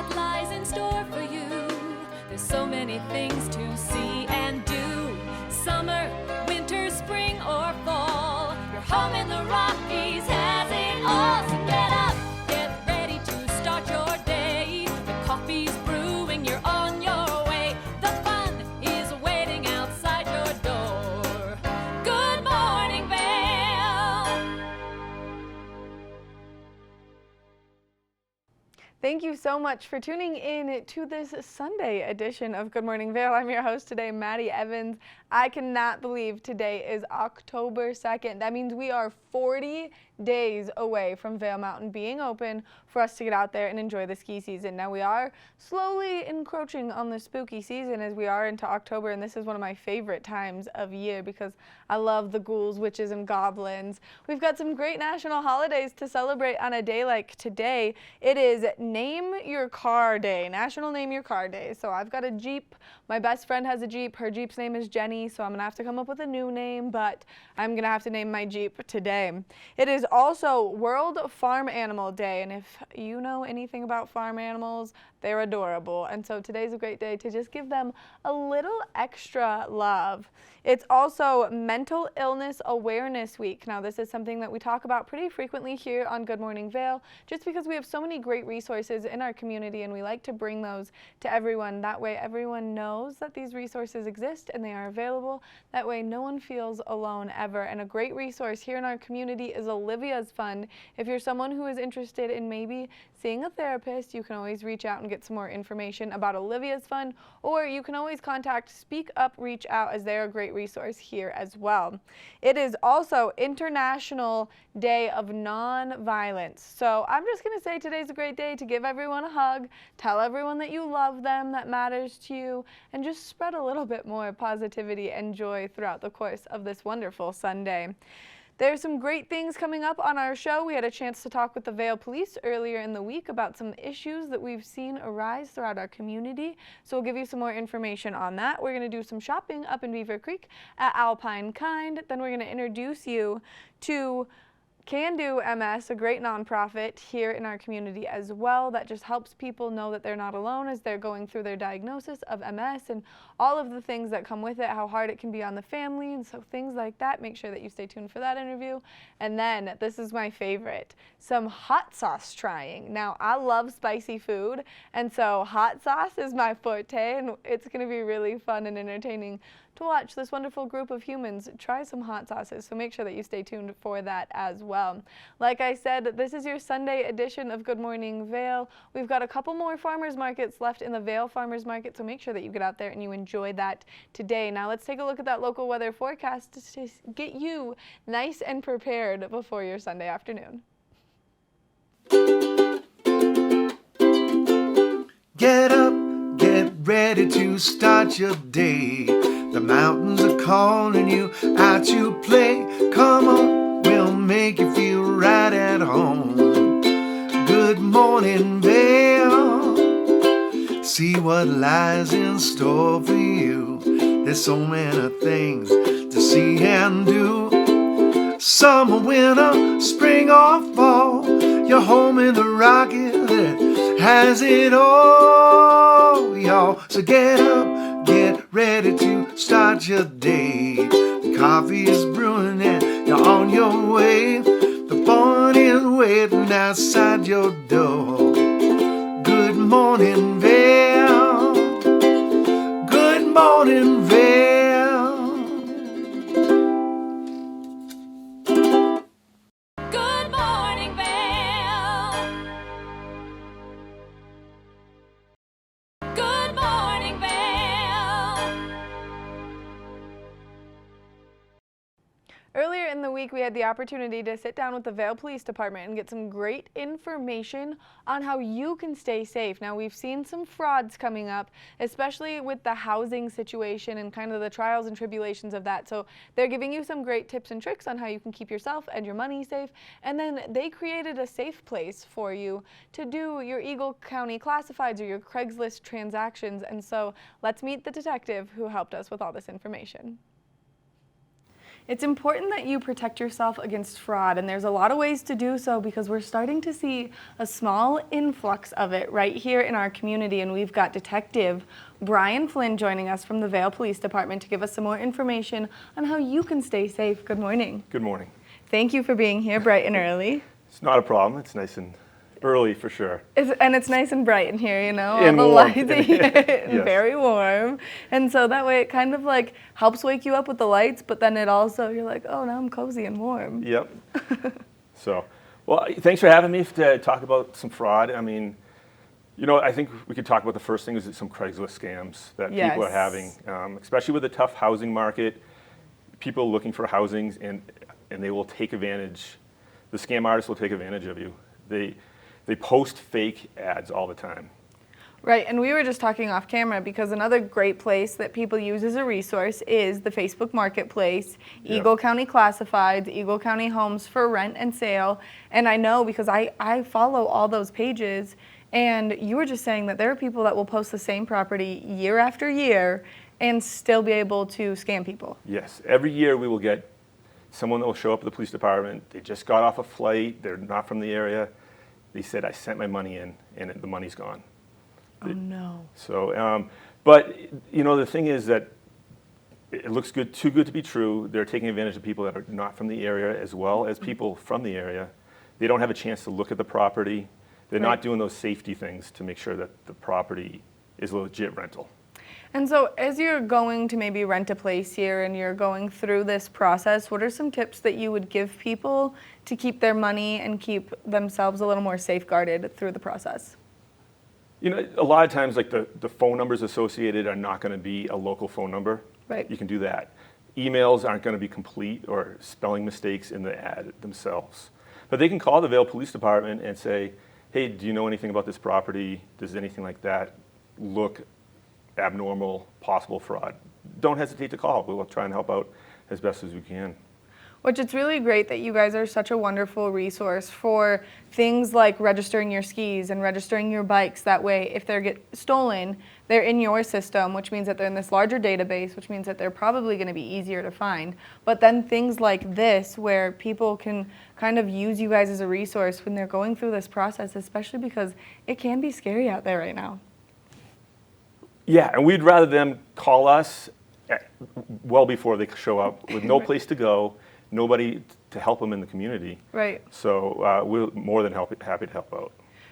what lies in store for you. There's so many things to see and do. Summer, winter, spring, or fall. Your home in the Rockies has it all. So get up, get ready to start your day. The coffee's brewing, you're on your way. The fun is waiting outside your door. Good morning, Vail. Thank you so much for tuning in to this Sunday edition of Good Morning Vail. I'm your host today, Maddie Evans. I cannot believe today is October 2nd. That means we are 40 days away from Vail Mountain being open for us to get out there and enjoy the ski season. Now we are slowly encroaching on the spooky season as we are into October, and this is one of my favorite times of year because I love the ghouls, witches, and goblins. We've got some great national holidays to celebrate on a day like today. It is Name Your Car Day, National Name Your Car Day. So I've got a Jeep. My best friend has a Jeep. Her Jeep's name is Jenny, so I'm gonna have to come up with a new name, but I'm gonna have to name my Jeep today. It is also World Farm Animal Day, and if you know anything about farm animals, they're adorable, and so today's a great day to just give them a little extra love. It's also Mental Illness Awareness Week. Now this is something that we talk about pretty frequently here on Good Morning Vail, just because we have so many great resources in our community and we like to bring those to everyone. That way everyone knows that these resources exist and they are available. That way no one feels alone ever. And a great resource here in our community is Olivia's Fund. If you're someone who is interested in maybe seeing a therapist, you can always reach out and get some more information about Olivia's Fund, or you can always contact Speak Up Reach Out, as they're a great resource here as well. It is also International Day of Non-Violence. So I'm just going to say today's a great day to give everyone a hug, tell everyone that you love them, that matters to you, and just spread a little bit more positivity and joy throughout the course of this wonderful Sunday. There's some great things coming up on our show. We had a chance to talk with the Vail Police earlier in the week about some issues that we've seen arise throughout our community. So we'll give you some more information on that. We're going to do some shopping up in Beaver Creek at Alpine Kind. Then we're going to introduce you to Can Do MS, a great nonprofit here in our community as well that just helps people know that they're not alone as they're going through their diagnosis of MS and all of the things that come with it, how hard it can be on the family, and so things like that. Make sure that you stay tuned for that interview. And then, this is my favorite, some hot sauce trying. Now, I love spicy food, and so hot sauce is my forte, and it's going to be really fun and entertaining to watch this wonderful group of humans try some hot sauces, so make sure that you stay tuned for that as well. Like I said, this is your Sunday edition of Good Morning Vail. We've got a couple more farmers markets left in the Vail Farmers Market, so make sure that you get out there and you enjoy that today. Now let's take a look at that local weather forecast to get you nice and prepared before your Sunday afternoon. Get up, get ready to start your day. The mountains are calling you out to play. Come on, we'll make you feel right at home. Good morning, Vail. See what lies in store for you. There's so many things to see and do. Summer, winter, spring or fall. You're home in the Rockies that has it all, y'all. So get up, get ready to start your day. The coffee is brewing and you're on your way. The fun is waiting outside your door. Good morning, Vail. Good morning, Vail. Good morning, Vail. Good morning, Vail. Earlier in the week, we had the opportunity to sit down with the Vail Police Department and get some great information on how you can stay safe. Now, we've seen some frauds coming up, especially with the housing situation and kind of the trials and tribulations of that. So they're giving you some great tips and tricks on how you can keep yourself and your money safe. And then they created a safe place for you to do your Eagle County classifieds or your Craigslist transactions. And so let's meet the detective who helped us with all this information. It's important that you protect yourself against fraud, and there's a lot of ways to do so because we're starting to see a small influx of it right here in our community, and we've got Detective Brian Flynn joining us from the Vail Police Department to give us some more information on how you can stay safe. Good morning. Good morning. Thank you for being here bright and early. It's not a problem. It's nice and early for sure. And it's nice and bright in here, you know, all And the warm. lights and Yes. very warm. And so that way it kind of like helps wake you up with the lights, but then it also, you're like, oh, now I'm cozy and warm. Yep. So, well, thanks for having me to talk about some fraud. I mean, you know, I think we could talk about the first thing is some Craigslist scams that people are having, especially with the tough housing market. People looking for housings and they will take advantage. The scam artists will take advantage of you. They post fake ads all the time. Right, and we were just talking off camera because another great place that people use as a resource is the Facebook Marketplace, Eagle County Classifieds, Eagle County Homes for Rent and Sale. And I know because I follow all those pages, and you were just saying that there are people that will post the same property year after year and still be able to scam people. Yes, every year we will get someone that will show up at the police department. They just got off a flight, they're not from the area. They said, I sent my money in, and the money's gone. Oh, no. So, but, you know, the thing is that it looks good, too good to be true. They're taking advantage of people that are not from the area as well as people from the area. They don't have a chance to look at the property. They're not doing those safety things to make sure that the property is a legit rental. And so as you're going to maybe rent a place here and you're going through this process, what are some tips that you would give people to keep their money and keep themselves a little more safeguarded through the process? You know, a lot of times, like the phone numbers associated are not going to be a local phone number. Right. You can do that. Emails aren't going to be complete or spelling mistakes in the ad themselves. But they can call the Vail Police Department and say, hey, do you know anything about this property? Does anything like that look abnormal, possible fraud? Don't hesitate to call. We'll try and help out as best as we can. Which it's really great that you guys are such a wonderful resource for things like registering your skis and registering your bikes. That way, if they get stolen, they're in your system, which means that they're in this larger database, which means that they're probably going to be easier to find. But then things like this, where people can kind of use you guys as a resource when they're going through this process, especially because it can be scary out there right now. Yeah, and we'd rather them call us well before they show up with no place to go, nobody to help them in the community. Right. So we're more than happy to help out.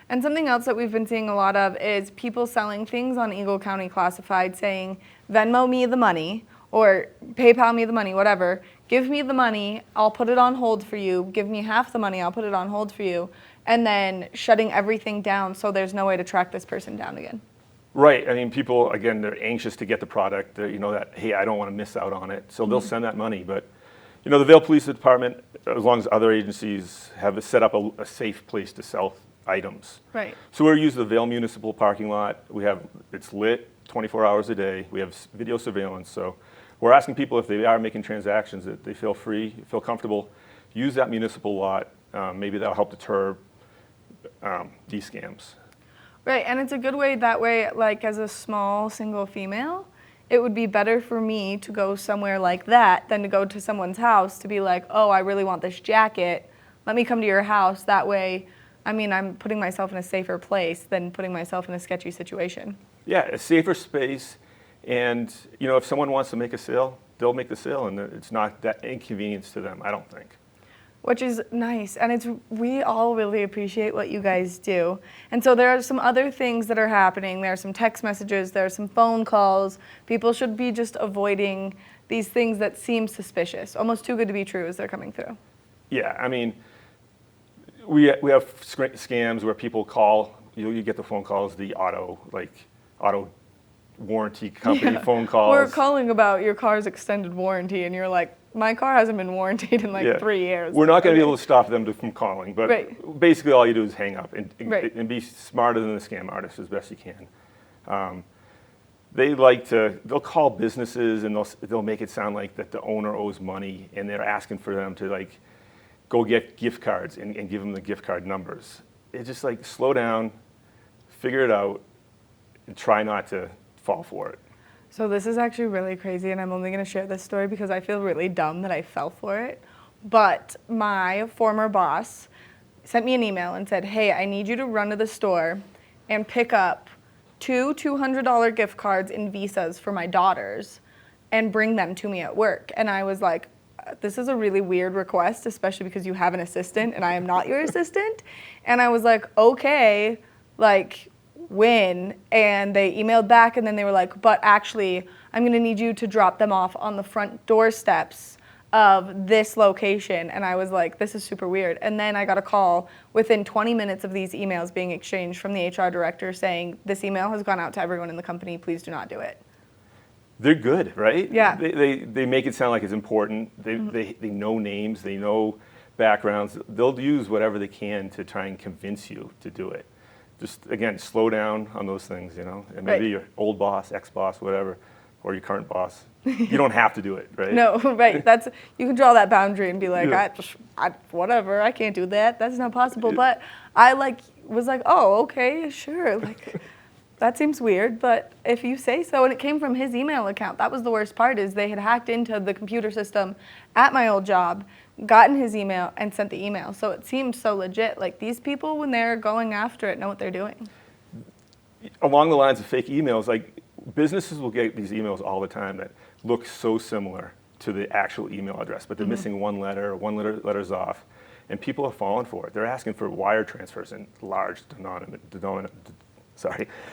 And something else that we've been seeing a lot of is people selling things on Eagle County Classified saying, Venmo me the money or PayPal me the money, whatever. Give me the money, I'll put it on hold for you. Give me half the money, I'll put it on hold for you. And then shutting everything down so there's no way to track this person down again. Right. I mean, people, again, they're anxious to get the product. They're, you know, that, hey, I don't want to miss out on it. So they'll send that money. But, you know, the Vail Police Department, as long as other agencies have set up a safe place to sell items. Right. So we're using the Vail Municipal parking lot. It's lit 24 hours a day. We have video surveillance. So we're asking people if they are making transactions that they feel free, feel comfortable, use that municipal lot. Maybe that'll help deter these scams. Right, and it's a good way that way, like as a small single female, it would be better for me to go somewhere like that than to go to someone's house to be like, oh, I really want this jacket. Let me come to your house. That way, I mean, I'm putting myself in a safer place than putting myself in a sketchy situation. Yeah, a safer space. And, you know, if someone wants to make a sale, they'll make the sale, and it's not that inconvenience to them, I don't think. Which is nice, and we all really appreciate what you guys do. And so there are some other things that are happening. There are some text messages, there are some phone calls. People should be just avoiding these things that seem suspicious, almost too good to be true as they're coming through. Yeah, I mean, we have scams where people call, you get the phone calls, the auto warranty company phone calls. We're calling about your car's extended warranty, and you're like, my car hasn't been warranted in like 3 years. We're not going to be able to stop them from calling, but basically all you do is hang up and be smarter than the scam artist as best you can. They'll call businesses and they'll make it sound like that the owner owes money and they're asking for them to like go get gift cards and give them the gift card numbers. It's just like slow down, figure it out, and try not to fall for it. So this is actually really crazy, and I'm only going to share this story because I feel really dumb that I fell for it. But my former boss sent me an email and said, hey, I need you to run to the store and pick up 2 $200 gift cards and visas for my daughters and bring them to me at work. And I was like, this is a really weird request, especially because you have an assistant and I am not your assistant. And I was like, okay, like, when? And they emailed back, and then they were like, but actually, I'm gonna need you to drop them off on the front doorsteps of this location. And I was like, this is super weird. And then I got a call within 20 minutes of these emails being exchanged from the HR director saying, this email has gone out to everyone in the company, please do not do it. They're good, right? Yeah. They make it sound like it's important. They know names, they know backgrounds. They'll use whatever they can to try and convince you to do it. Just, again, slow down on those things, you know? And maybe Right. your old boss, ex-boss, whatever, or your current boss. You don't have to do it, right? No, right. That's, you can draw that boundary and be like, Yeah. whatever, I can't do that. That's not possible. But I was like, oh, okay, sure. Like, that seems weird, but if you say so, and it came from his email account. That was the worst part, is they had hacked into the computer system at my old job, gotten his email, and sent the email. So it seemed so legit. Like, these people, when they're going after it, know what they're doing. Along the lines of fake emails, like, businesses will get these emails all the time that look so similar to the actual email address, but they're missing one letter, or letter's off, and people are falling for it. They're asking for wire transfers in large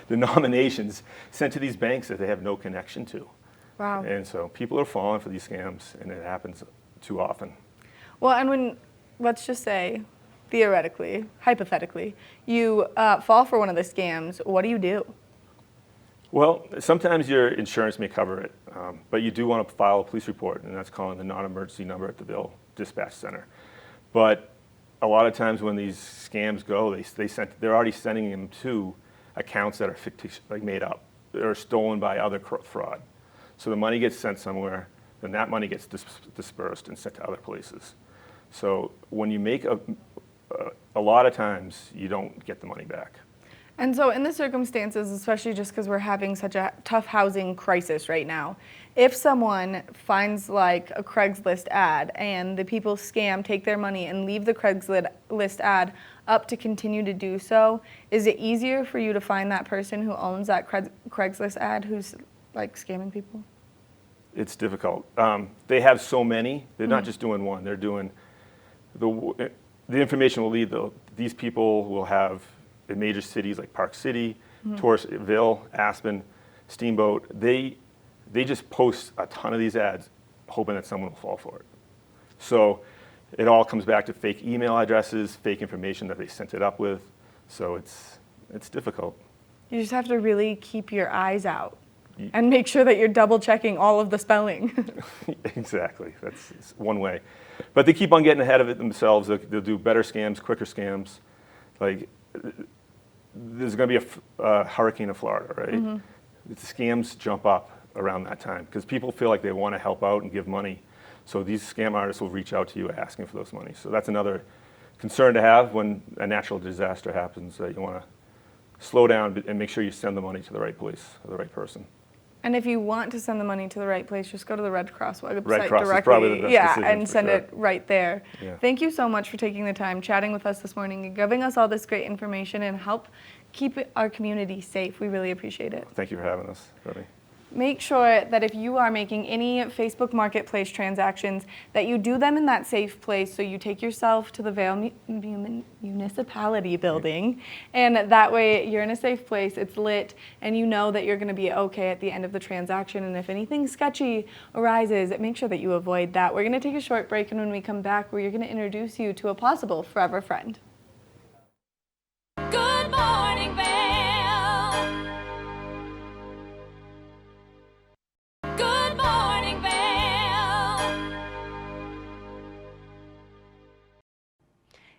denominations sent to these banks that they have no connection to. Wow. And so people are falling for these scams, and it happens too often. Well, and when, let's just say, theoretically, hypothetically, you fall for one of the scams, what do you do? Well, sometimes your insurance may cover it, but you do want to file a police report, and that's calling the non-emergency number at the Vail Dispatch Center. But a lot of times when these scams go, they're already sending them to accounts that are fictitious, like made up, or stolen by other fraud. So the money gets sent somewhere, then that money gets dispersed and sent to other places. So when you make a lot of times, you don't get the money back. And so in the circumstances, especially just because we're having such a tough housing crisis right now, if someone finds like a Craigslist ad and the people scam, take their money and leave the Craigslist ad up to continue to do so, is it easier for you to find that person who owns that Craigslist ad who's like scamming people? It's difficult. They have so many. They're not just doing one. They're doing the information will lead though. These people will have in major cities like Park City, Vail, Aspen, Steamboat. They just post a ton of these ads, hoping that someone will fall for it. So it all comes back to fake email addresses, fake information that they sent it up with. So it's difficult. You just have to really keep your eyes out and make sure that you're double checking all of the spelling. Exactly, that's one way. But they keep on getting ahead of it themselves. They'll do better scams, quicker scams. Like, there's going to be a hurricane in Florida, right? The scams jump up around that time because people feel like they want to help out and give money. So these scam artists will reach out to you asking for those money. So that's another concern to have when a natural disaster happens, that you want to slow down and make sure you send the money to the right place or the right person. And if you want to send the money to the right place, just go to the Red Cross website Red Cross directly. is probably the best decision, and send sure. it right there. Yeah. Thank you so much for taking the time, chatting with us this morning, and giving us all this great information and help keep our community safe. We really appreciate it. Thank you for having us, Debbie. Make sure that if you are making any Facebook Marketplace transactions, that you do them in that safe place. So you take yourself to the Vail Municipality building, and that way you're in a safe place, it's lit, and you know that you're going to be okay at the end of the transaction. And if anything sketchy arises, make sure that you avoid that. We're going to take a short break, and when we come back, we're going to introduce you to a possible forever friend. Good morning, Vail. Good morning, Vail.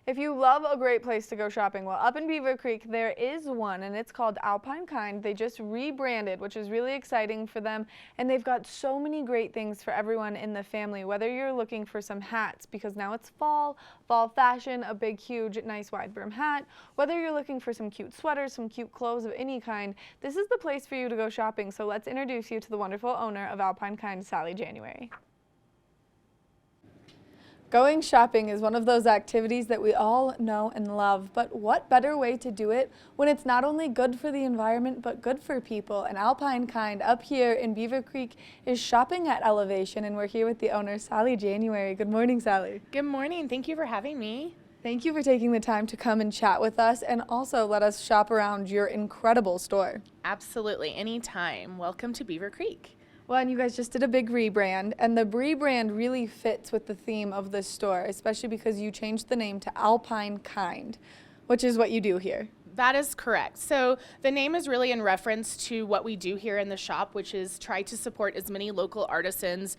If If you love a great place to go shopping, well, up in Beaver Creek, there is one, and it's called Alpine Kind. They just rebranded, which is really exciting for them, and they've got so many great things for everyone in the family, whether you're looking for some hats, because now it's fall fashion, a big, huge, nice wide brim hat, whether you're looking for some cute sweaters, some cute clothes of any kind, this is the place for you to go shopping. So let's introduce you to the wonderful owner of Alpine Kind, Sally January. Going shopping is one of those activities that we all know and love, but what better way to do it when it's not only good for the environment, but good for people? And Alpine Kind up here in Beaver Creek is shopping at elevation, and we're here with the owner, Sally January. Good morning, Sally. Good morning. Thank you for having me. Thank you for taking the time to come and chat with us and also let us shop around your incredible store. Absolutely. Anytime. Welcome to Beaver Creek. Well, and you guys just did a big rebrand, and the rebrand really fits with the theme of this store, especially because you changed the name to Alpine Kind, which is what you do here. That is correct. So the name is really in reference to what we do here in the shop, which is try to support as many local artisans,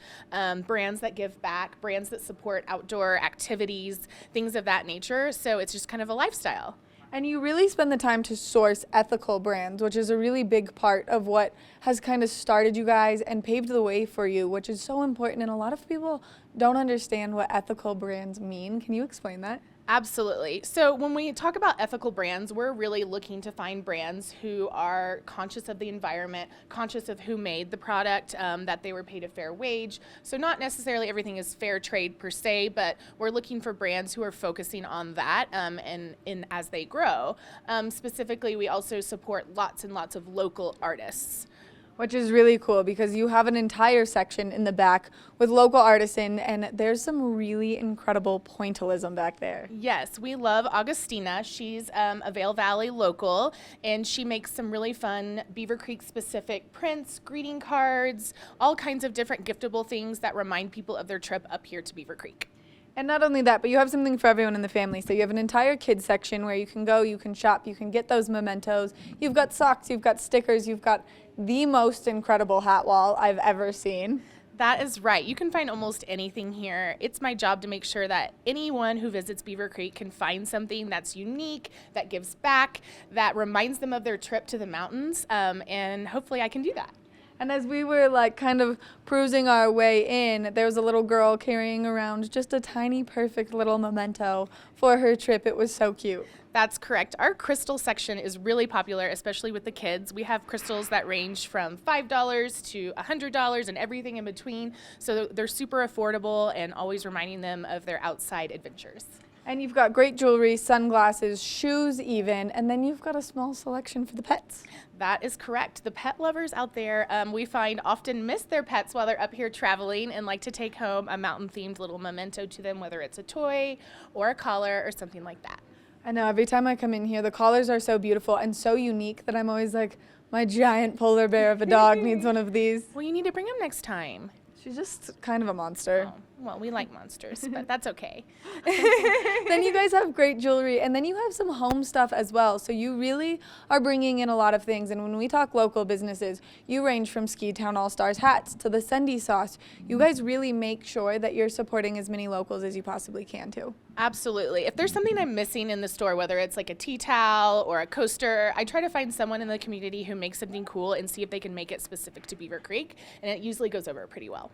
brands that give back, brands that support outdoor activities, things of that nature. So it's just kind of a lifestyle. And you really spend the time to source ethical brands, which is a really big part of what has kind of started you guys and paved the way for you, which is so important. And a lot of people don't understand what ethical brands mean. Can you explain that? Absolutely. So when we talk about ethical brands, we're really looking to find brands who are conscious of the environment, conscious of who made the product, that they were paid a fair wage. So not necessarily everything is fair trade per se, but we're looking for brands who are focusing on that and as they grow. Specifically, we also support lots and lots of local artists. Which is really cool because you have an entire section in the back with local artisan, and there's some really incredible pointillism back there. Yes, we love Augustina. She's a Vail Valley local, and she makes some really fun Beaver Creek specific prints, greeting cards, all kinds of different giftable things that remind people of their trip up here to Beaver Creek. And not only that, but you have something for everyone in the family. So you have an entire kids section where you can go, you can shop, you can get those mementos. You've got socks, you've got stickers, you've got the most incredible hat wall I've ever seen. That is right. You can find almost anything here. It's my job to make sure that anyone who visits Beaver Creek can find something that's unique, that gives back, that reminds them of their trip to the mountains, and hopefully I can do that. And as we were like kind of cruising our way in, there was a little girl carrying around just a tiny, perfect little memento for her trip. It was so cute. That's correct. Our crystal section is really popular, especially with the kids. We have crystals that range from $5 to $100 and everything in between. So they're super affordable and always reminding them of their outside adventures. And you've got great jewelry, sunglasses, shoes even, and then you've got a small selection for the pets. That is correct. The pet lovers out there, we find often miss their pets while they're up here traveling and like to take home a mountain-themed little memento to them, whether it's a toy or a collar or something like that. I know, every time I come in here, the collars are so beautiful and so unique that I'm always like, my giant polar bear of a dog needs one of these. Well, you need to bring him next time. She's just kind of a monster. Oh, well, we like monsters, but that's okay. Then you guys have great jewelry, and then you have some home stuff as well. So you really are bringing in a lot of things. And when we talk local businesses, you range from Ski Town All-Stars hats to the Sendy sauce. You guys really make sure that you're supporting as many locals as you possibly can too. Absolutely. If there's something I'm missing in the store, whether it's like a tea towel or a coaster, I try to find someone in the community who makes something cool and see if they can make it specific to Beaver Creek, and it usually goes over pretty well.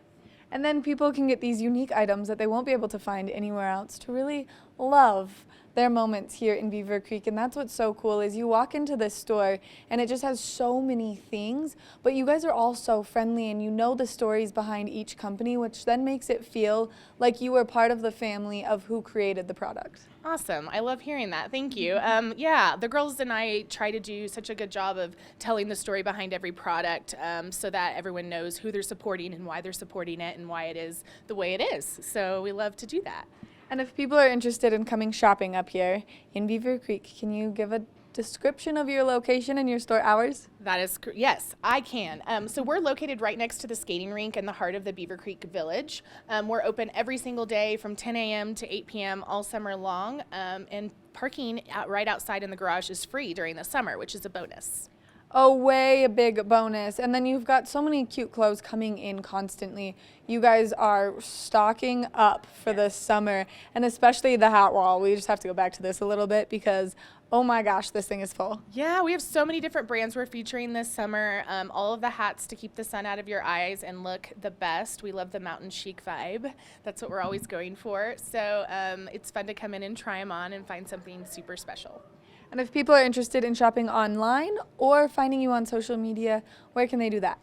And then people can get these unique items that they won't be able to find anywhere else to really love their moments here in Beaver Creek. And that's what's so cool is you walk into this store and it just has so many things, but you guys are all so friendly and you know the stories behind each company, which then makes it feel like you were part of the family of who created the product. Awesome. I love hearing that. Thank you. Yeah, the girls and I try to do such a good job of telling the story behind every product so that everyone knows who they're supporting and why they're supporting it and why it is the way it is. So we love to do that. And if people are interested in coming shopping up here in Beaver Creek, can you give a description of your location and your store hours? That is, yes, I can. So we're located right next to the skating rink in the heart of the Beaver Creek Village. We're open every single day from 10 a.m. to 8 p.m. all summer long, and parking right outside in the garage is free during the summer, which is a bonus. a way big bonus. And then you've got so many cute clothes coming in constantly. You guys are stocking up for the summer, and especially the hat wall. We just have to go back to this a little bit because, oh my gosh, this thing is full. Yeah, we have so many different brands we're featuring this summer. All of the hats to keep the sun out of your eyes and look the best. We love the mountain chic vibe. That's what we're always going for. So it's fun to come in and try them on and find something super special. And if people are interested in shopping online or finding you on social media, where can they do that?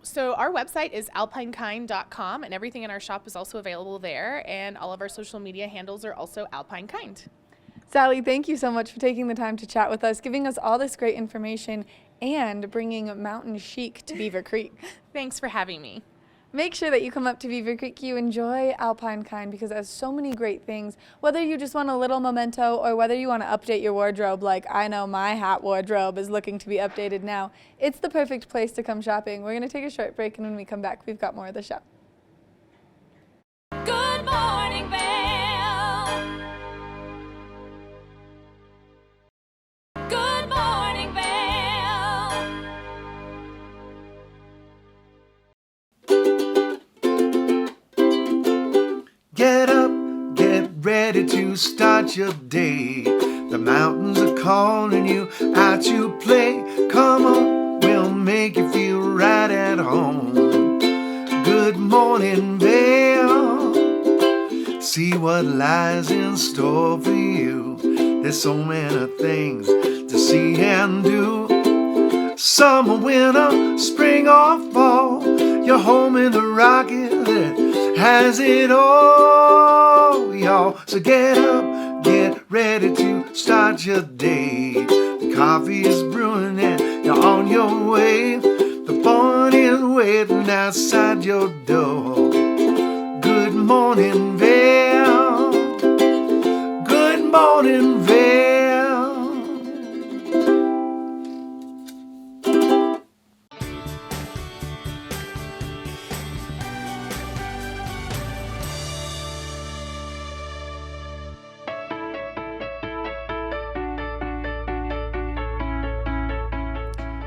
So our website is alpinekind.com, and everything in our shop is also available there, and all of our social media handles are also Alpine Kind. Sally, thank you so much for taking the time to chat with us, giving us all this great information, and bringing mountain chic to Beaver Creek. Thanks for having me. Make sure that you come up to Beaver Creek, you enjoy Alpine Kind because it has so many great things. Whether you just want a little memento or whether you want to update your wardrobe, like I know my hat wardrobe is looking to be updated now, it's the perfect place to come shopping. We're going to take a short break, and when we come back, we've got more of the show. Good morning, Vail. Good morning, Vail. Get up, get ready to start your day. The mountains are calling you out to play. Come on, we'll make you feel right at home. Good morning, Vail. See what lies in store for you. There's so many things to see and do. Summer, winter, spring or fall, you're home in the rocket that has it all, y'all. So get up, get ready to start your day. The coffee is brewing and you're on your way. The fun is waiting outside your door. Good morning, Vail. Good morning, Vail.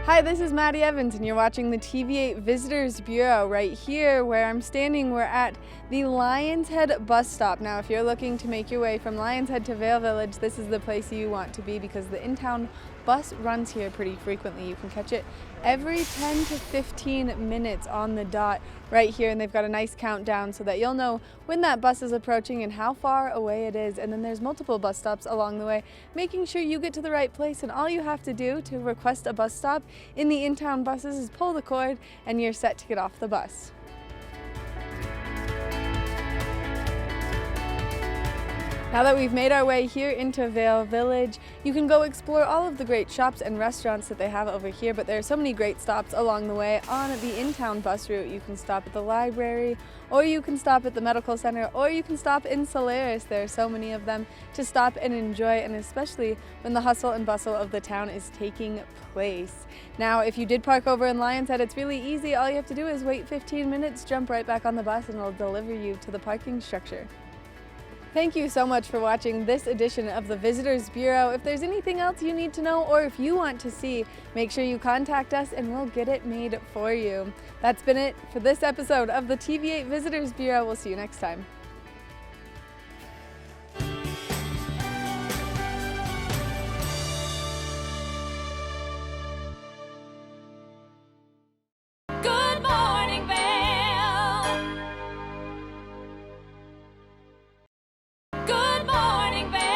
Hi, this is Maddie Evans, and you're watching the TV8 Visitors Bureau. Right here where I'm standing, we're at the Lions Head bus stop. Now, if you're looking to make your way from Lions Head to Vail Village, this is the place you want to be because the in-town bus runs here pretty frequently. You can catch it every 10 to 15 minutes on the dot right here, and they've got a nice countdown so that you'll know when that bus is approaching and how far away it is. And then there's multiple bus stops along the way, making sure you get to the right place. And all you have to do to request a bus stop in the in-town buses is pull the cord and you're set to get off the bus. Now that we've made our way here into Vail Village, you can go explore all of the great shops and restaurants that they have over here, but there are so many great stops along the way. On the in-town bus route, you can stop at the library, or you can stop at the medical center, or you can stop in Solaris. There are so many of them to stop and enjoy, and especially when the hustle and bustle of the town is taking place. Now, if you did park over in Lions Head, it's really easy. All you have to do is wait 15 minutes, jump right back on the bus, and it'll deliver you to the parking structure. Thank you so much for watching this edition of the Visitors Bureau. If there's anything else you need to know or if you want to see, make sure you contact us and we'll get it made for you. That's been it for this episode of the TV8 Visitors Bureau. We'll see you next time. Good morning, Vail. Good morning, Vail.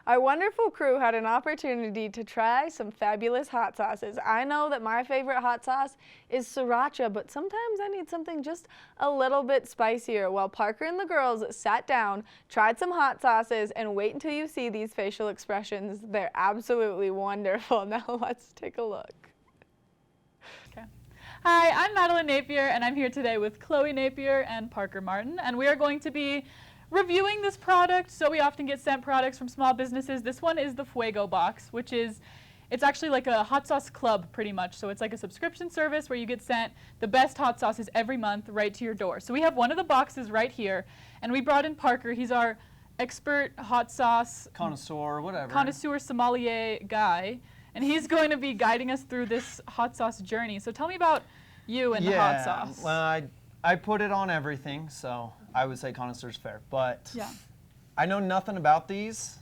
Our wonderful crew had an opportunity to try some fabulous hot sauces. I know that my favorite hot sauce is sriracha, but sometimes I need something just a little bit spicier. Well, Parker and the girls sat down, tried some hot sauces, and wait until you see these facial expressions. They're absolutely wonderful. Now let's take a look. Hi, I'm Madeline Napier, and I'm here today with Chloe Napier and Parker Martin, and we are going to be reviewing this product. So we often get sent products from small businesses. This one is the Fuego box, which is, it's actually like a hot sauce club pretty much. So it's like a subscription service where you get sent the best hot sauces every month right to your door. So we have one of the boxes right here, and we brought in Parker. He's our expert hot sauce Connoisseur, whatever. connoisseur sommelier guy, and he's going to be guiding us through this hot sauce journey. So tell me about you and the hot sauce. Well, I put it on everything, so I would say connoisseur's fair. But Yeah. I know nothing about these,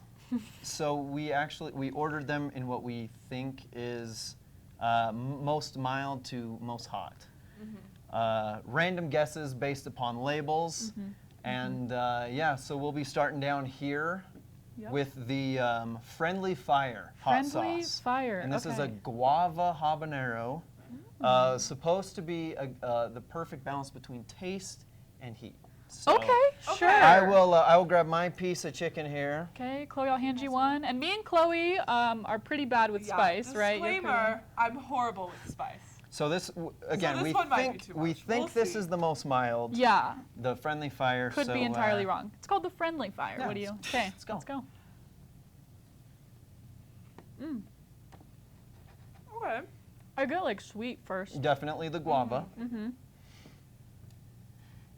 so we ordered them in what we think is most mild to most hot. Random guesses based upon labels. And yeah, so we'll be starting down here with the Friendly Fire hot sauce. Friendly Fire, And this is a okay. guava habanero. Supposed to be the perfect balance between taste and heat. So Okay, sure. I will grab my piece of chicken here. Okay, Chloe, I'll hand you one. And me and Chloe are pretty bad with spice, right? You're Disclaimer, I'm horrible with spice. So this again, this we one might be think too we much. think We'll this see. is the most mild. Yeah, The Friendly Fire. could so, be entirely wrong. It's called the Friendly Fire. yeah, What do you? Okay, let's go. Let's go. Okay. I get like sweet first. Definitely the guava. The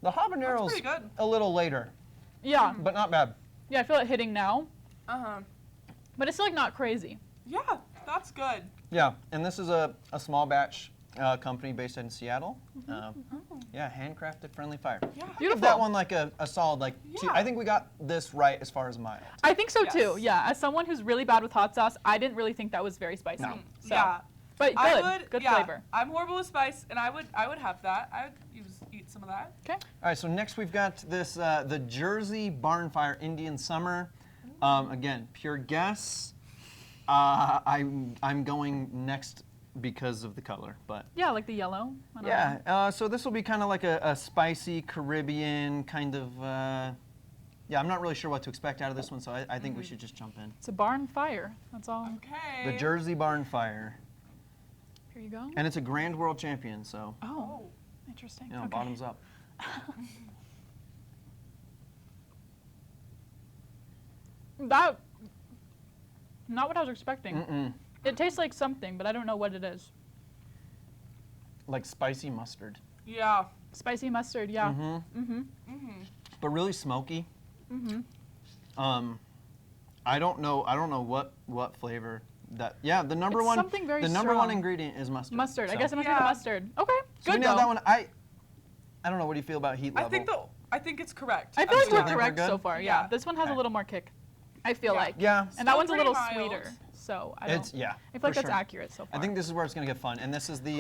That's habanero's pretty good. a little later, Yeah, but not bad. yeah, I feel it hitting now, Uh-huh. but it's like not crazy. Yeah, that's good. Yeah, and this is a small batch company based in Seattle. Yeah, handcrafted Friendly Fire. Yeah. Give Beautiful. that one like a solid like two. Yeah. I think we got this right as far as mild. I think so too. Yes. Yeah, as someone who's really bad with hot sauce, I didn't really think that was very spicy. No. So, Yeah. but I good, would, good yeah, flavor. I'm horrible with spice, and I would have that. I would eat some of that. Okay. All right, so next we've got this the Jersey Barnfire Indian Summer. Again, pure guess. I'm going next because of the color, but Yeah, like the yellow. I don't know. yeah. So this will be kind of like a spicy Caribbean kind of. Yeah, I'm not really sure what to expect out of this one, so I think we should just jump in. It's a barn fire. That's all. Okay. The Jersey Barnfire, Here you go. and it's a Grand World Champion, so Oh, interesting. you know, Okay. bottoms up. That, not what I was expecting. Mm-mm. It tastes like something, but I don't know what it is. Like spicy mustard, Yeah. Spicy mustard, yeah. but really smoky. I don't know what flavor that. Yeah, the number It's one. something very the number one strong. ingredient is mustard. Mustard. I so- guess it must be the Yeah. mustard. Okay, So we good nailed though. that one. I don't know. What do you feel about heat level? I think it's correct. I feel like Still we're think we're correct good? so far. Yeah. Yeah. This one has a Okay. little more kick. I feel Yeah. like. Yeah. And that Still one's a little pretty mild. sweeter. So I don't. It's yeah. I feel like for that's sure. accurate so far. I think this is where it's gonna get fun, and this is the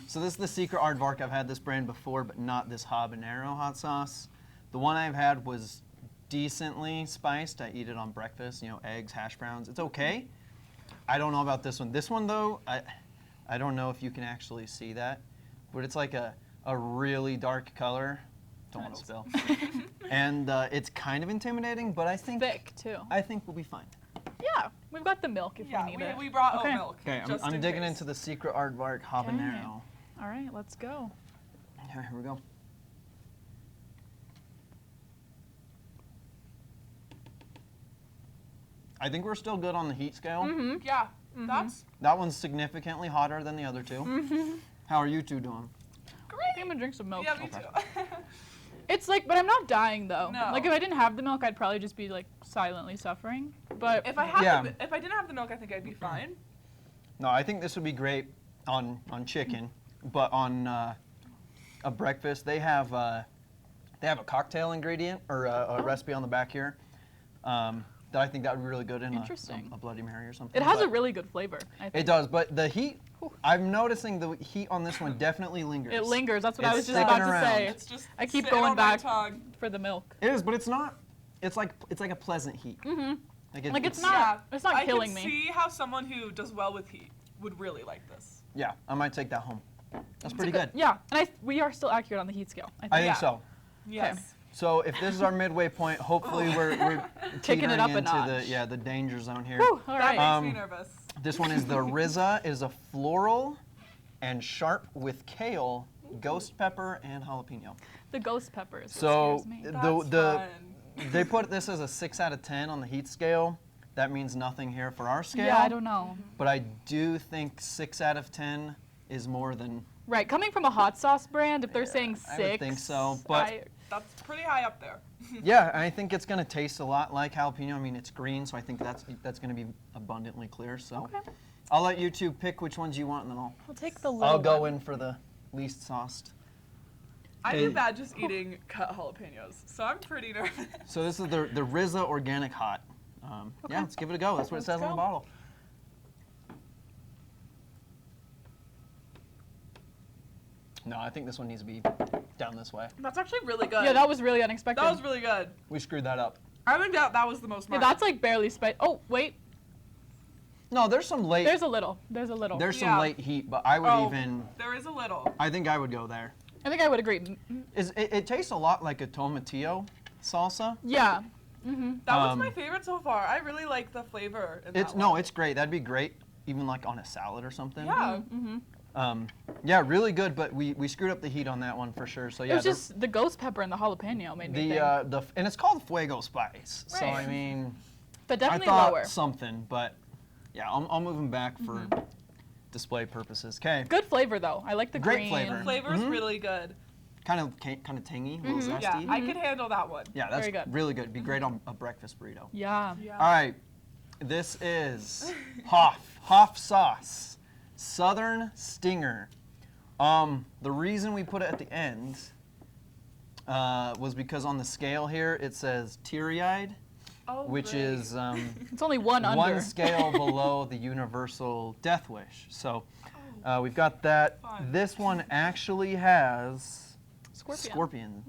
so this is the Secret Aardvark. I've had this brand before, but not this habanero hot sauce. The one I've had was decently spiced. I eat it on breakfast, you know, eggs, hash browns. It's okay. I don't know about this one. This one though, I don't know if you can actually see that, but it's like a really dark color. Don't want to spill. And it's kind of intimidating, but I think thick too. I think we'll be fine. Yeah, we've got the milk if Yeah, we need it. we brought Okay. oat milk. Okay, just I'm in digging case. into the Secret Aardvark habanero. All right, let's go. Okay, here we go. I think we're still good on the heat scale. Yeah. That's That one's significantly hotter than the other two. How are you two doing? I think I'm gonna drink some milk. yeah, me too. It's like, but I'm not dying though. No. Like if I didn't have the milk, I'd probably just be like silently suffering. But if I had Yeah. if I didn't have the milk, I think I'd be fine. No, I think this would be great on chicken, but on a breakfast they have a cocktail ingredient or a recipe on the back here that I think that would be really good in Interesting. a Bloody Mary or something. it has a but really good flavor. I think It does, but the heat. I'm noticing the heat on this one definitely lingers. it lingers. That's what I It's was just sticking about to around. say. It's just I keep sitting going on my back tongue. for the milk. It is, but it's not. It's like a pleasant heat. Mm-hmm. Like it's not. It's not killing I me. can see how someone who does well with heat would really like this. Yeah, I might take that home. That's pretty good. Yeah, and we are still accurate on the heat scale. I think. I think Yeah. so. Yes. So if this is our midway point, hopefully we're Taking it teetering up a into notch. the danger zone here. Whew, all That right. makes me nervous. This one is the Rizza. Is a floral and sharp with kale, ghost pepper, and jalapeno. The ghost pepper is So what scares me. the Fun. they put this as a 6 out of 10 on the heat scale. That means nothing here for our scale. Yeah, I don't know. But I do think 6 out of 10 is more than. Right, coming from a hot sauce brand, if they're saying 6, I would think so, but that's pretty high up there. Yeah, I think it's gonna taste a lot like jalapeno. I mean, it's green, so I think that's gonna be abundantly clear. So Okay. I'll let you two pick which ones you want, and then I'll take the little I'll go one. in for the least sauced. I Hey. do bad just eating cut jalapenos, so I'm pretty nervous. So this is the Rizza Organic Hot. Yeah, let's give it a go. That's what it says on the bottle. No, I think this one needs to be down this way. That's actually really good. Yeah, that was really unexpected. That was really good. We screwed that up. I think that was the most. Yeah, that's like barely spicy. Oh, wait. No, there's some late. There's a little. There's a little. There's some Yeah. late heat, but I would Oh, even. there is a little. I think I would go there. I think I would agree. It tastes a lot like a tomatillo salsa. Yeah. That was my favorite so far. I really like the flavor. In It's that no, one. it's great. That'd be great, even like on a salad or something. Yeah. Yeah, really good. But we screwed up the heat on that one for sure. So It yeah, was just the ghost pepper and the jalapeno made me think. and it's called Fuego Spice. So I Right. mean, But I definitely thought lower. something, but yeah, I'll move them back for display purposes. Okay. Good flavor though. I like the Great green. flavor. The flavor's really good. Kind of tangy, a little zesty. Yeah, I could handle that one. Yeah, that's Very good. really good. It'd be great on a breakfast burrito. Yeah. All right, this is Hoff sauce, Southern Stinger. The reason we put it at the end was because on the scale here it says teary-eyed, Oh, which great. is It's only one under. one scale below the universal death wish. So we've got that. Fun. This one actually has Scorpion.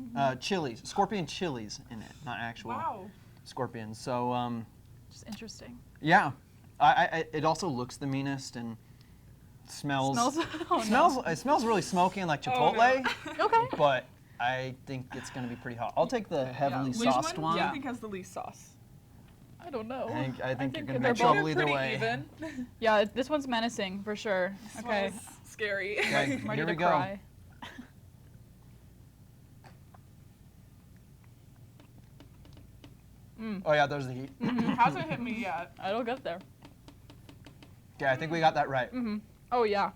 scorpion chilies in it, not actual Wow. scorpions. So Just interesting. yeah, it also looks the meanest and smells. Oh, It smells really smoky and like Oh, Chipotle, no. Okay. but I think it's gonna be pretty hot. I'll take the heavily Which sauced one one. do you think has the least sauce? I don't know. I think you're gonna they're be in trouble both either Pretty way. even. Yeah, this one's menacing for sure. Okay. Smells scary. Okay, I'm ready here to we go. cry. Oh yeah, there's the heat. Hasn't hit me yet. It'll get there. Okay, I think we got that right. Oh yeah.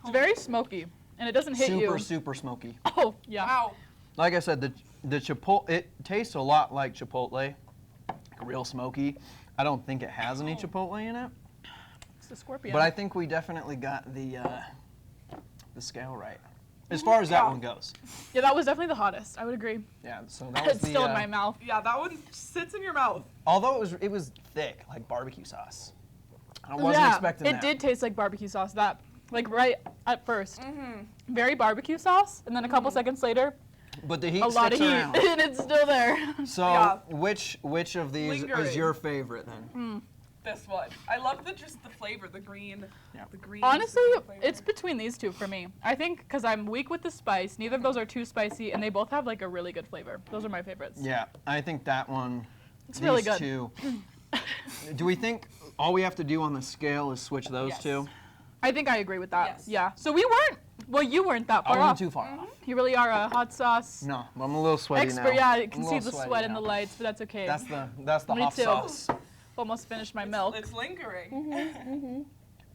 It's very smoky, and it doesn't hit Super, you. super smoky. Oh yeah. Wow. Like I said, the Chipotle, it tastes a lot like Chipotle, like real smoky. I don't think it has any Chipotle in it, It's the scorpion. but I think we definitely got the scale right. As far as that one goes. Yeah, that was definitely the hottest. I would agree. Yeah, so that was It's the, still in my mouth. Yeah, that one sits in your mouth. although it was thick, like barbecue sauce. I wasn't expecting it that. did taste like barbecue sauce. That, like right at 1st, very barbecue sauce, and then a couple seconds later, But the heat a lot of sticks heat, around. and it's still there. So Yeah. which of these is Lingering. your favorite then? This one. I love just the flavor, the green. Yeah. The green. Honestly, flavor. it's between these two for me. I think because I'm weak with the spice, neither of those are too spicy, and they both have like a really good flavor. Those are my favorites. Yeah, I think that one. It's these really good. Two. Do we think all we have to do on the scale is switch those Yes. two? I think I agree with that. Yes. Yeah. So we weren't. Well, you weren't that I far wasn't off. too far off. You really are a hot sauce No, I'm a little sweaty now. expert. Yeah, you I'm can a see little the sweaty sweat in now. the lights, but that's okay. That's the Me hot too. sauce. Almost finished my milk. It's lingering.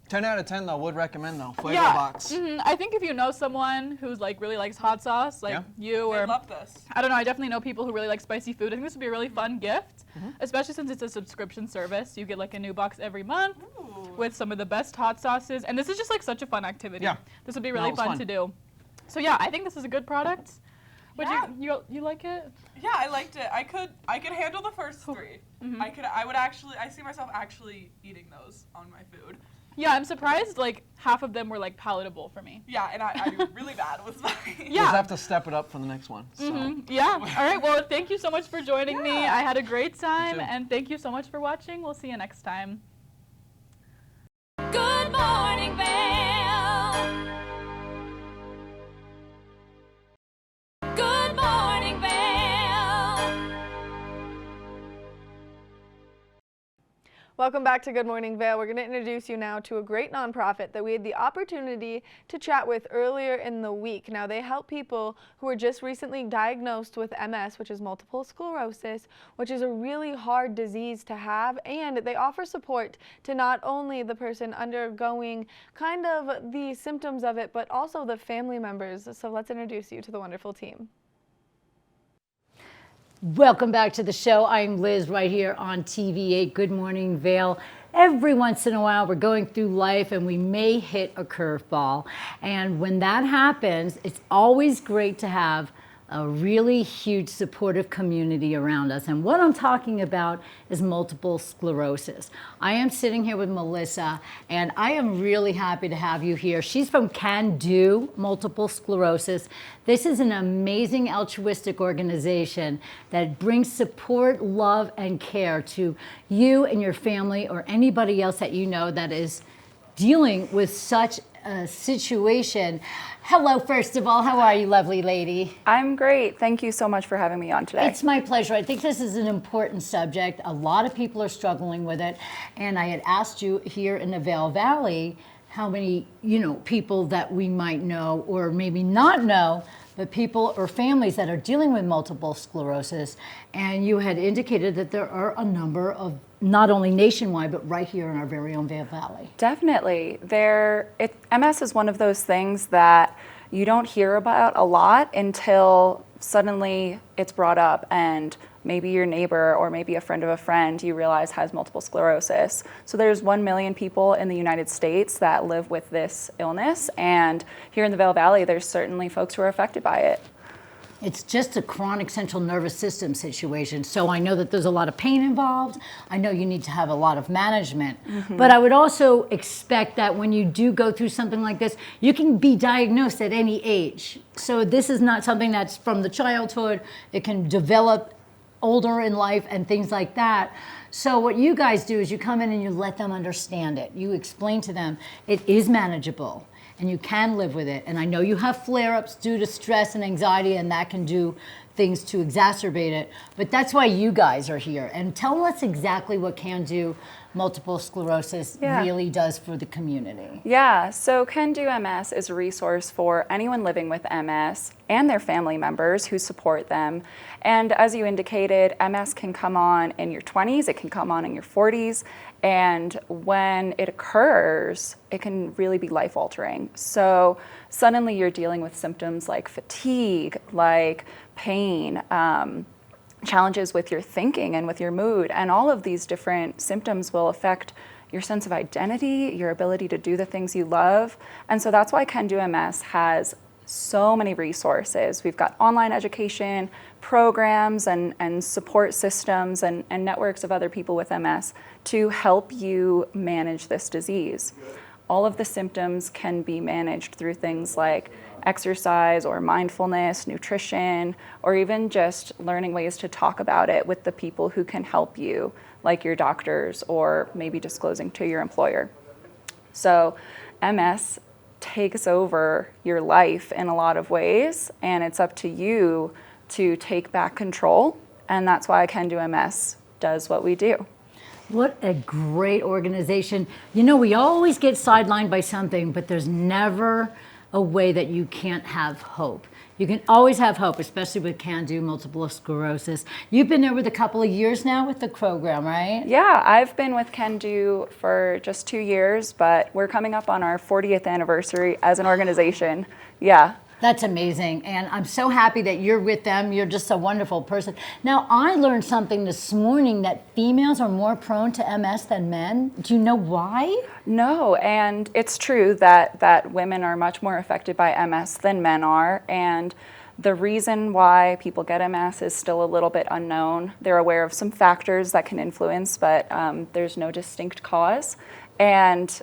10 out of 10 though. Would recommend though. Flavor Yeah. box. I think if you know someone who's like really likes hot sauce, like Yeah. you I or love this. I don't know, I definitely know people who really like spicy food. I think this would be a really fun gift, Mm-hmm. especially since it's a subscription service. You get like a new box every month Ooh. with some of the best hot sauces, and this is just like such a fun activity. Yeah. This would be No, really it was fun fun. to do. So yeah, I think this is a good product. Would Yeah. you like it? Yeah, I liked it. I could handle the first three. I see myself actually eating those on my food. Yeah, I'm surprised like half of them were like palatable for me. Yeah, and I do really bad with mine. We'll Yeah. just have to step it up for the next one. So. Yeah. All right. Well, thank you so much for joining me. Yeah. I had a great time, too. and thank you so much for watching. We'll see you next time. Good morning, Vail. Good morning, Vail. Welcome back to Good Morning Vail. We're going to introduce you now to a great nonprofit that we had the opportunity to chat with earlier in the week. Now, they help people who were just recently diagnosed with MS, which is multiple sclerosis, which is a really hard disease to have, and they offer support to not only the person undergoing kind of the symptoms of it, but also the family members. So let's introduce you to the wonderful team. Welcome back to the show. I'm Liz right here on TV8. Good morning, Vail. Every once in a while, we're going through life and we may hit a curveball. And when that happens, it's always great to have a really huge supportive community around us. And what I'm talking about is multiple sclerosis. I am sitting here with Melissa, and I am really happy to have you here. She's from Can Do Multiple Sclerosis. This is an amazing altruistic organization that brings support, love, and care to you and your family or anybody else that you know that is dealing with such a situation. Hello, first of all. How are you, lovely lady? I'm great. Thank you so much for having me on today. It's my pleasure. I think this is an important subject. A lot of people are struggling with it. And I had asked you here in the Vail Valley how many, people that we might know or maybe not know, but people or families that are dealing with multiple sclerosis. And you had indicated that there are a number of, not only nationwide, but right here in our very own Vail Valley. Definitely. MS is one of those things that you don't hear about a lot until suddenly it's brought up and maybe your neighbor or maybe a friend of a friend you realize has multiple sclerosis. So there's 1 million people in the United States that live with this illness, and here in the Vail Valley there's certainly folks who are affected by it. It's just a chronic central nervous system situation. So I know that there's a lot of pain involved. I know you need to have a lot of management. But I would also expect that when you do go through something like this, you can be diagnosed at any age. So this is not something that's from the childhood. It can develop older in life and things like that. So what you guys do is you come in and you let them understand it. You explain to them it is manageable and you can live with it. And I know you have flare-ups due to stress and anxiety, and that can do things to exacerbate it. But that's why you guys are here. And tell us exactly what Can Do Multiple Sclerosis really does for the community. Yeah, so Can Do MS is a resource for anyone living with MS and their family members who support them. And as you indicated, MS can come on in your 20s, it can come on in your 40s, and when it occurs, it can really be life-altering. So suddenly you're dealing with symptoms like fatigue, like pain, challenges with your thinking and with your mood, and all of these different symptoms will affect your sense of identity, your ability to do the things you love. And so that's why Can Do MS has so many resources. We've got online education, programs, and support systems and networks of other people with MS to help you manage this disease. All of the symptoms can be managed through things like exercise or mindfulness, nutrition, or even just learning ways to talk about it with the people who can help you, like your doctors or maybe disclosing to your employer. So MS takes over your life in a lot of ways, and it's up to you to take back control, and that's why Can Do MS does what we do. What a great organization. We always get sidelined by something, but there's never a way that you can't have hope. You can always have hope, especially with Can Do Multiple Sclerosis. You've been there with a couple of years now with the program, right? Yeah, I've been with Can Do for just 2 years, but we're coming up on our 40th anniversary as an organization. Yeah. That's amazing, and I'm so happy that you're with them. You're just a wonderful person. Now, I learned something this morning that females are more prone to MS than men. Do you know why? No, and it's true that women are much more affected by MS than men are, and the reason why people get MS is still a little bit unknown. They're aware of some factors that can influence, but there's no distinct cause. And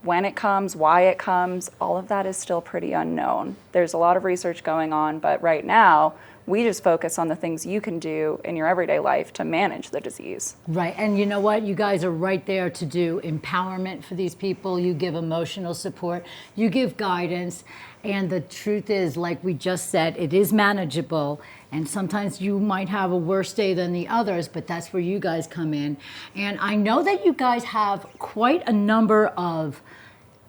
when it comes, why it comes, all of that is still pretty unknown. There's a lot of research going on, but right now, we just focus on the things you can do in your everyday life to manage the disease. Right, and you know what? You guys are right there to do empowerment for these people. You give emotional support, you give guidance, and the truth is, like we just said, it is manageable, and sometimes you might have a worse day than the others, but that's where you guys come in. And I know that you guys have quite a number of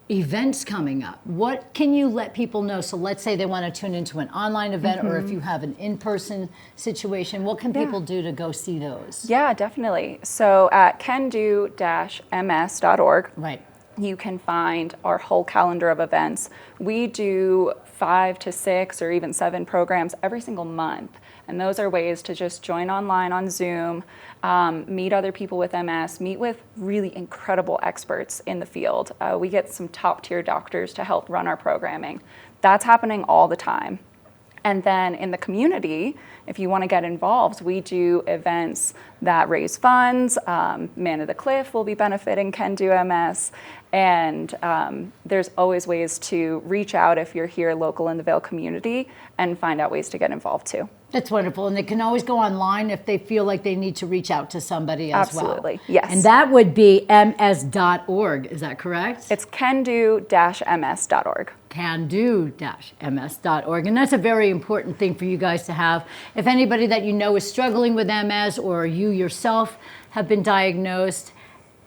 events coming up. What can you let people know? So let's say they want to tune into an online event, or if you have an in-person situation, what can people do to go see those? Yeah, definitely. So at cando-ms.org, right, you can find our whole calendar of events. We do 5 to 6 or even 7 programs every single month. And those are ways to just join online on Zoom, meet other people with MS, meet with really incredible experts in the field. We get some top tier doctors to help run our programming. That's happening all the time. And then in the community, if you want to get involved, we do events that raise funds. Man of the Cliff will be benefiting Can Do MS. And there's always ways to reach out if you're here local in the Vail community and find out ways to get involved too. That's wonderful. And they can always go online if they feel like they need to reach out to somebody as well. Absolutely, yes. And that would be ms.org, is that correct? It's cando-ms.org. Cando-ms.org. And that's a very important thing for you guys to have. If anybody that you know is struggling with MS, or you yourself have been diagnosed,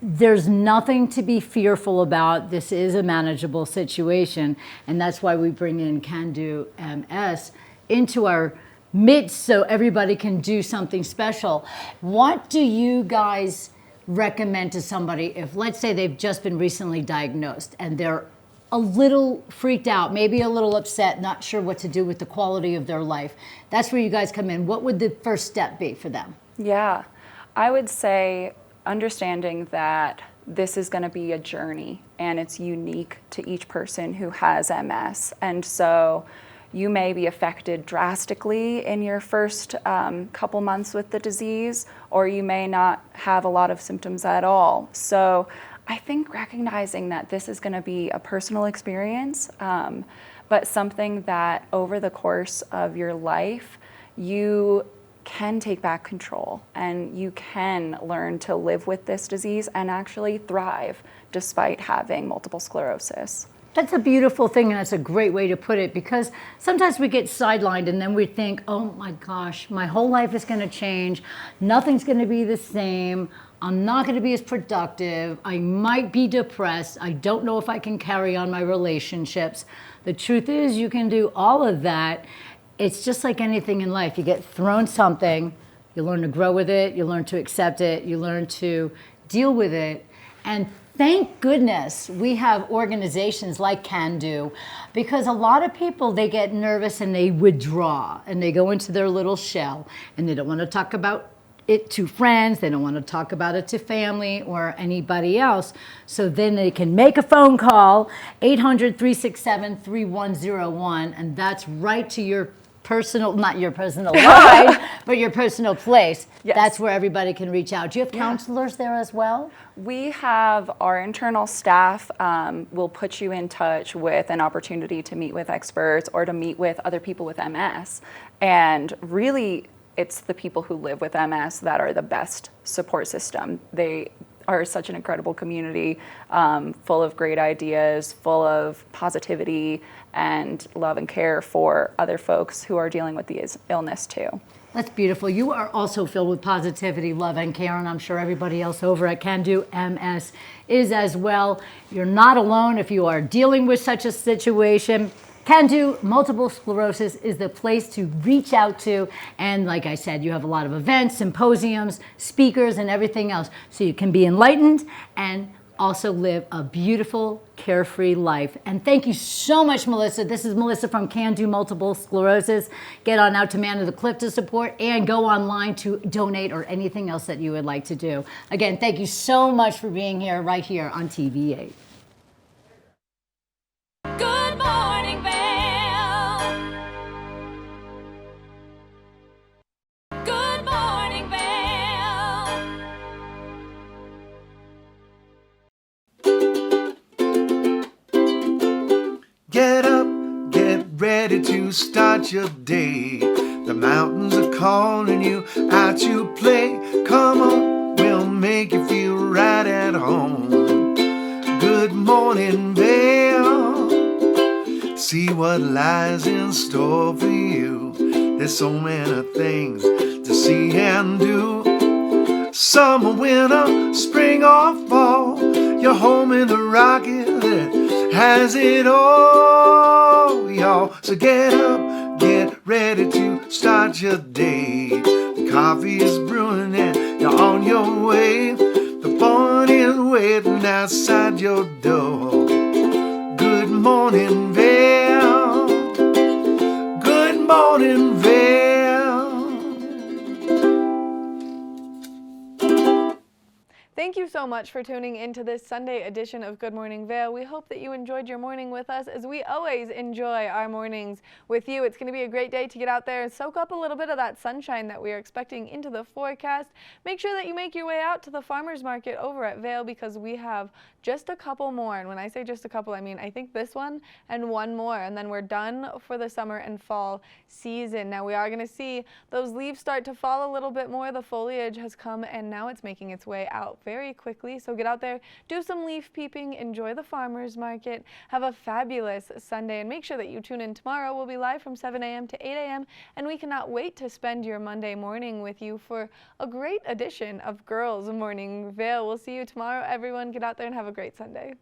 there's nothing to be fearful about. This is a manageable situation. And that's why we bring in Can Do MS into our midst so everybody can do something special. What do you guys recommend to somebody if, let's say, they've just been recently diagnosed and they're a little freaked out, maybe a little upset, not sure what to do with the quality of their life? That's where you guys come in. What would the first step be for them? Yeah, I would say understanding that this is going to be a journey and it's unique to each person who has MS. And so you may be affected drastically in your first couple months with the disease, or you may not have a lot of symptoms at all. So I think recognizing that this is going to be a personal experience, but something that over the course of your life, you can take back control and you can learn to live with this disease and actually thrive despite having multiple sclerosis. That's a beautiful thing, and that's a great way to put it, because sometimes we get sidelined and then we think, oh my gosh, my whole life is going to change. Nothing's going to be the same. I'm not going to be as productive. I might be depressed. I don't know if I can carry on my relationships. The truth is, you can do all of that. It's just like anything in life. You get thrown something, you learn to grow with it, you learn to accept it, you learn to deal with it. And thank goodness we have organizations like Can Do, because a lot of people, they get nervous and they withdraw and they go into their little shell and they don't want to talk about it to friends, they don't want to talk about it to family or anybody else. So then they can make a phone call, 800-367-3101, and that's right to your personal, not your personal ride, but your personal place. Yes. That's where everybody can reach out. Do you have counselors there as well? We have our internal staff will put you in touch with an opportunity to meet with experts or to meet with other people with MS. And really, it's the people who live with MS that are the best support system. They are such an incredible community, full of great ideas, full of positivity and love and care for other folks who are dealing with the illness too. That's beautiful. You are also filled with positivity, love, and care, and I'm sure everybody else over at Can Do MS is as well. You're not alone if you are dealing with such a situation. Can Do Multiple Sclerosis is the place to reach out to. And like I said, you have a lot of events, symposiums, speakers, and everything else. So you can be enlightened and also live a beautiful, carefree life. And thank you so much, Melissa. This is Melissa from Can Do Multiple Sclerosis. Get on out to Man of the Cliff to support and go online to donate or anything else that you would like to do. Again, thank you so much for being here right here on TV8. Good morning, Vail. Good morning, Vail. Get up, get ready to start your day. The mountains are calling you out to play. Come on, we'll make you feel right at home. Good morning, Vail. See what lies in store for you. There's so many things to see and do. Summer, winter, spring or fall. You're home in the rocket that has it all, y'all. So get up, get ready to start your day. The coffee is brewing and you're on your way. The fun is waiting outside your door. Good morning, Vail. Good morning, Vail. Thank you so much for tuning into this Sunday edition of Good Morning Vail. We hope that you enjoyed your morning with us, as we always enjoy our mornings with you. It's going to be a great day to get out there and soak up a little bit of that sunshine that we are expecting into the forecast. Make sure that you make your way out to the farmers market over at Vail, because we have just a couple more. And when I say just a couple, I mean I think this one and one more, and then we're done for the summer and fall season. Now we are going to see those leaves start to fall a little bit more. The foliage has come and now it's making its way out very quickly. So get out there, do some leaf peeping, enjoy the farmers market, have a fabulous Sunday, and make sure that you tune in tomorrow. We'll be live from 7 a.m. to 8 a.m. and we cannot wait to spend your Monday morning with you for a great edition of Girls Morning Vail. We'll see you tomorrow, everyone. Get out there and have a great Sunday.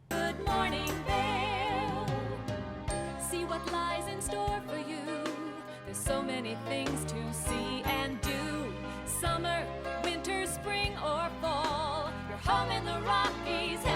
Good morning, Vail. See what lies in store for you. There's so many things to see and do. Summer, winter, spring, or fall. Your home in the Rockies.